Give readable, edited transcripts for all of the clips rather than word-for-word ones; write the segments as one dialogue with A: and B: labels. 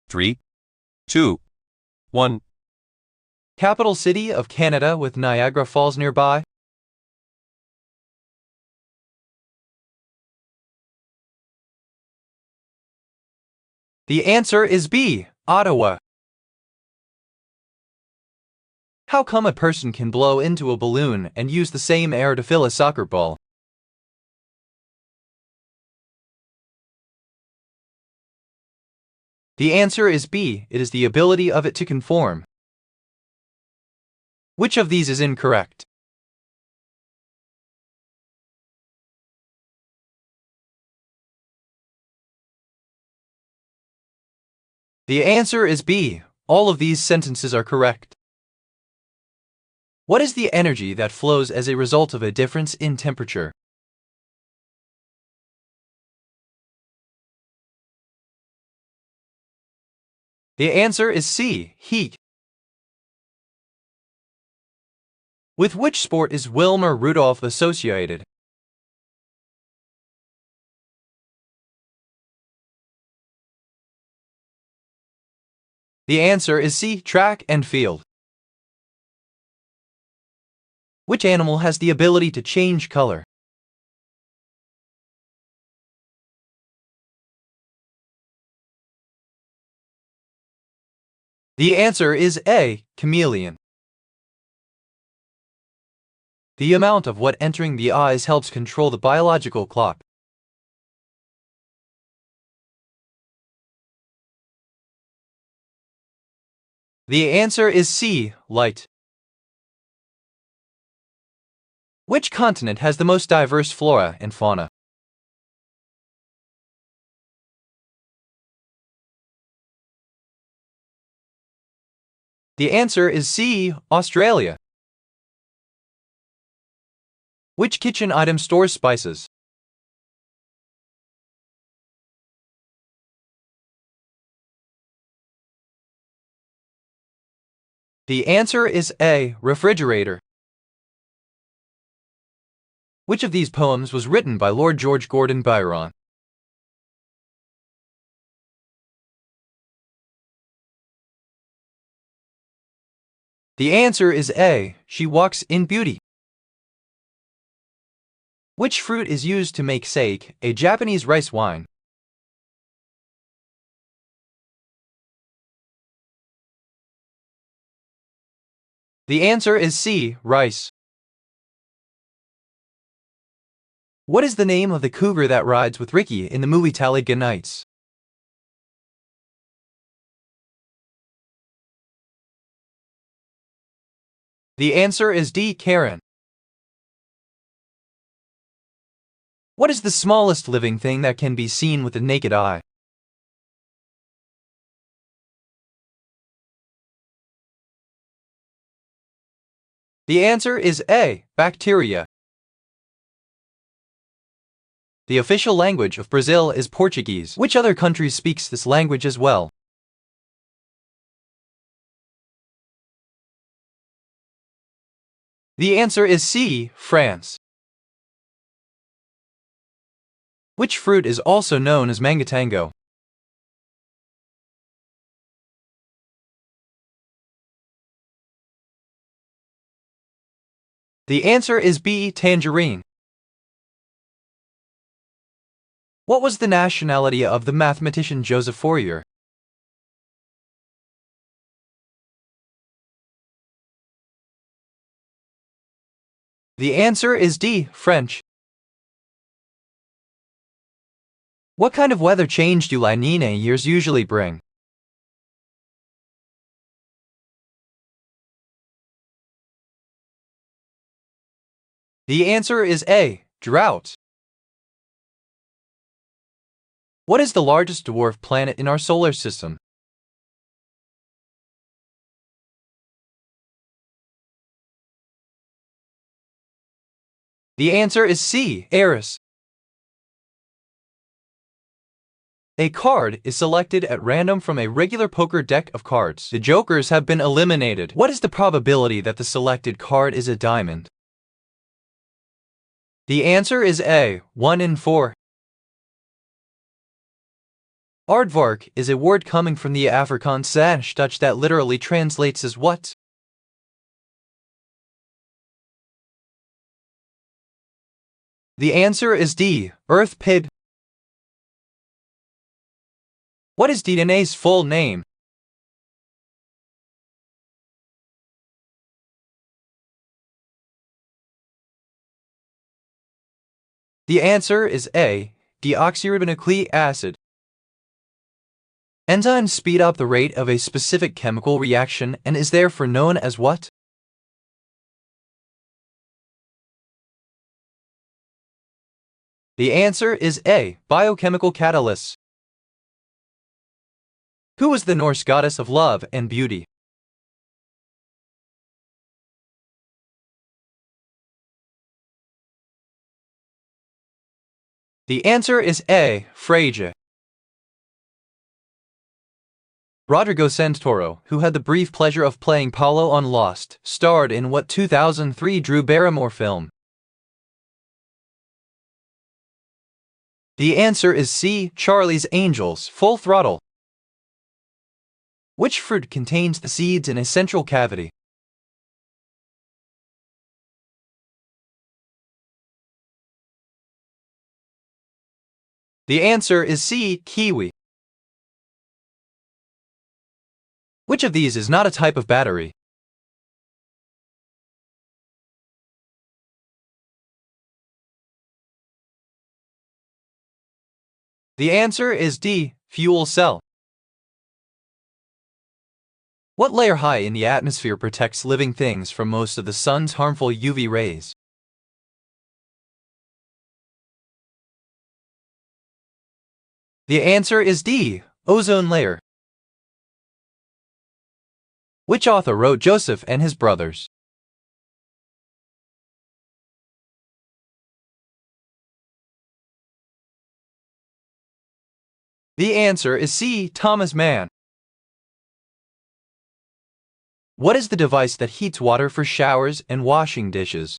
A: 3, 2, 1.
B: Capital city of Canada with Niagara Falls nearby. The answer is B, Ottawa. How come a person can blow into a balloon and use the same air to fill a soccer ball? The answer is B, it is the ability of it to conform. Which of these is incorrect? The answer is B, all of these sentences are correct. What is the energy that flows as a result of a difference in temperature? The answer is C, heat. With which sport is Wilmer Rudolph associated? The answer is C, track and field. Which animal has the ability to change color? The answer is A, chameleon. The amount of what entering the eyes helps control the biological clock. The answer is C, light. Which continent has the most diverse flora and fauna? The answer is C, Australia. Which kitchen item stores spices? The answer is A, refrigerator. Which of these poems was written by Lord George Gordon Byron? The answer is A, She Walks in Beauty. Which fruit is used to make sake, a Japanese rice wine? The answer is C, rice. What is the name of the cougar that rides with Ricky in the movie Talladega Nights? The answer is D, Karen. What is the smallest living thing that can be seen with the naked eye? The answer is A, bacteria. The official language of Brazil is Portuguese. Which other country speaks this language as well? The answer is C, France. Which fruit is also known as mangotango? The answer is B, tangerine. What was the nationality of the mathematician Joseph Fourier? The answer is D, French. What kind of weather change do La Niña years usually bring? The answer is A, drought. What is the largest dwarf planet in our solar system? The answer is C, Eris. A card is selected at random from a regular poker deck of cards. The jokers have been eliminated. What is the probability that the selected card is a diamond? The answer is A, 1 in 4. Aardvark is a word coming from the Afrikaans Dutch that literally translates as what? The answer is D, earth pig. What is DNA's full name? The answer is A, deoxyribonucleic acid. Enzymes speed up the rate of a specific chemical reaction and is therefore known as what? The answer is A, biochemical catalysts. Who was the Norse goddess of love and beauty? The answer is A, Freyja. Rodrigo Santoro, who had the brief pleasure of playing Paulo on Lost, starred in what 2003 Drew Barrymore film? The answer is C, Charlie's Angels, Full Throttle. Which fruit contains the seeds in a central cavity? The answer is C, kiwi. Which of these is not a type of battery? The answer is D, fuel cell. What layer high in the atmosphere protects living things from most of the sun's harmful UV rays? The answer is D, ozone layer. Which author wrote Joseph and His Brothers? The answer is C, Thomas Mann. What is the device that heats water for showers and washing dishes?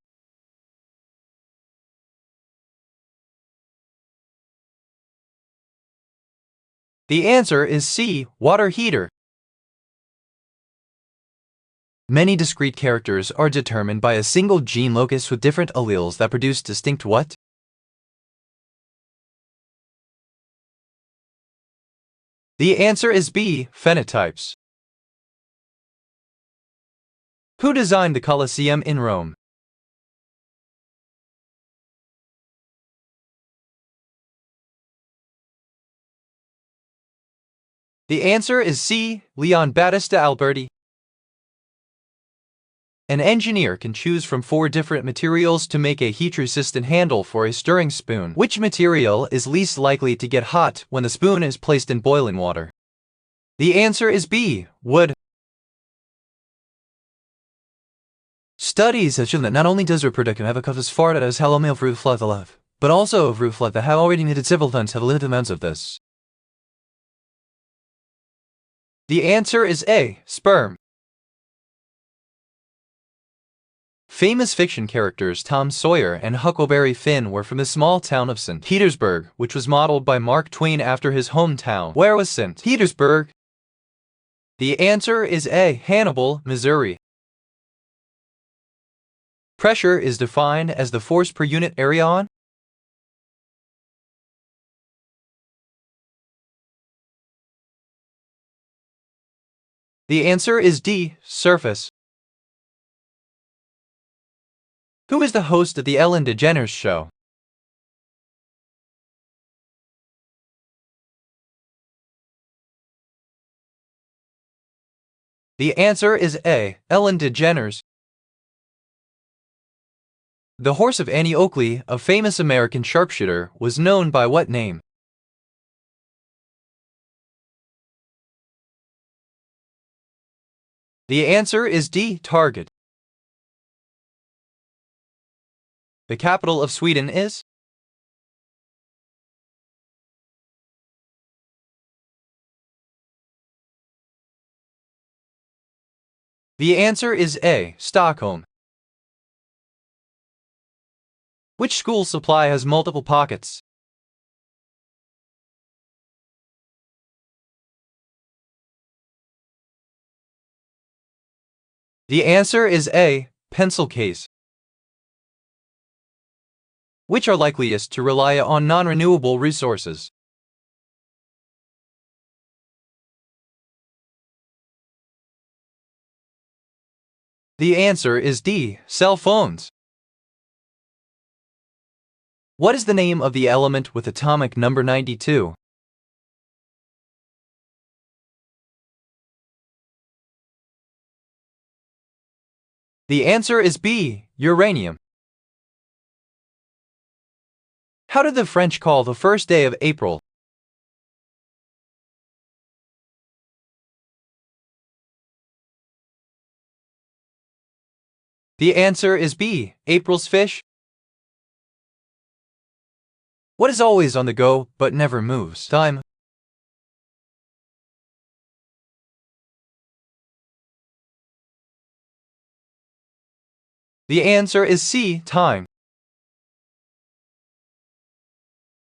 B: The answer is C, water heater. Many discrete characters are determined by a single gene locus with different alleles that produce distinct what? The answer is B, phenotypes. Who designed the Colosseum in Rome? The answer is C, Leon Battista Alberti. An engineer can choose from 4 different materials to make a heat-resistant handle for a stirring spoon. Which material is least likely to get hot when the spoon is placed in boiling water? The answer is B, wood. Studies have shown that not only does reproductive have a cut as far as hello male fruit fly the love, but also fruit fly that have already knitted several tons have limited amounts of this. The answer is A, sperm. Famous fiction characters Tom Sawyer and Huckleberry Finn were from the small town of St. Petersburg, which was modeled by Mark Twain after his hometown. Where was St. Petersburg? The answer is A, Hannibal, Missouri. Pressure is defined as the force per unit area on? The answer is D, surface. Who is the host of the Ellen DeGeneres Show? The answer is A, Ellen DeGeneres. The horse of Annie Oakley, a famous American sharpshooter, was known by what name? The answer is D, Target. The capital of Sweden is? The answer is A, Stockholm. Which school supply has multiple pockets? The answer is A. Pencil case. Which are likeliest to rely on non-renewable resources? The answer is D. Cell phones. What is the name of the element with atomic number 92? The answer is B. Uranium. How did the French call the first day of April? The answer is B. April's fish. What is always on the go but never moves? Time. The answer is C. Time.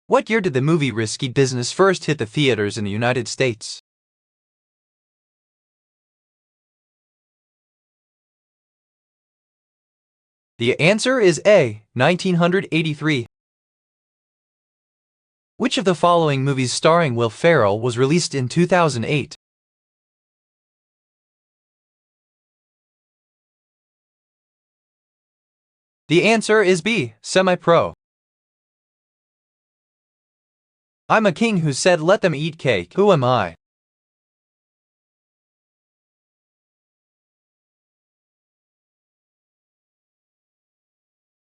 B: What year did the movie Risky Business first hit the theaters in the United States? The answer is A. 1983. Which of the following movies starring Will Ferrell was released in 2008? The answer is B. Semi-Pro. I'm a king who said let them eat cake. Who am I?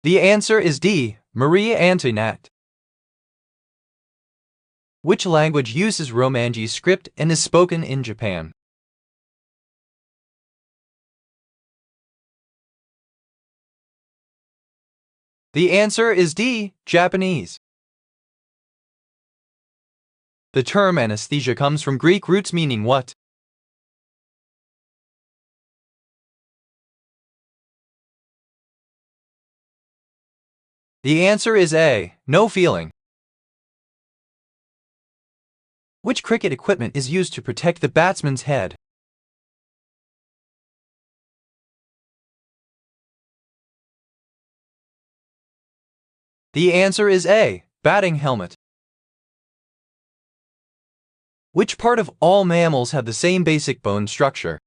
B: The answer is D. Marie Antoinette. Which language uses Romanji script and is spoken in Japan? The answer is D. Japanese. The term anesthesia comes from Greek roots meaning what? The answer is A. No feeling. Which cricket equipment is used to protect the batsman's head? The answer is A. Batting helmet. Which part of all mammals have the same basic bone structure?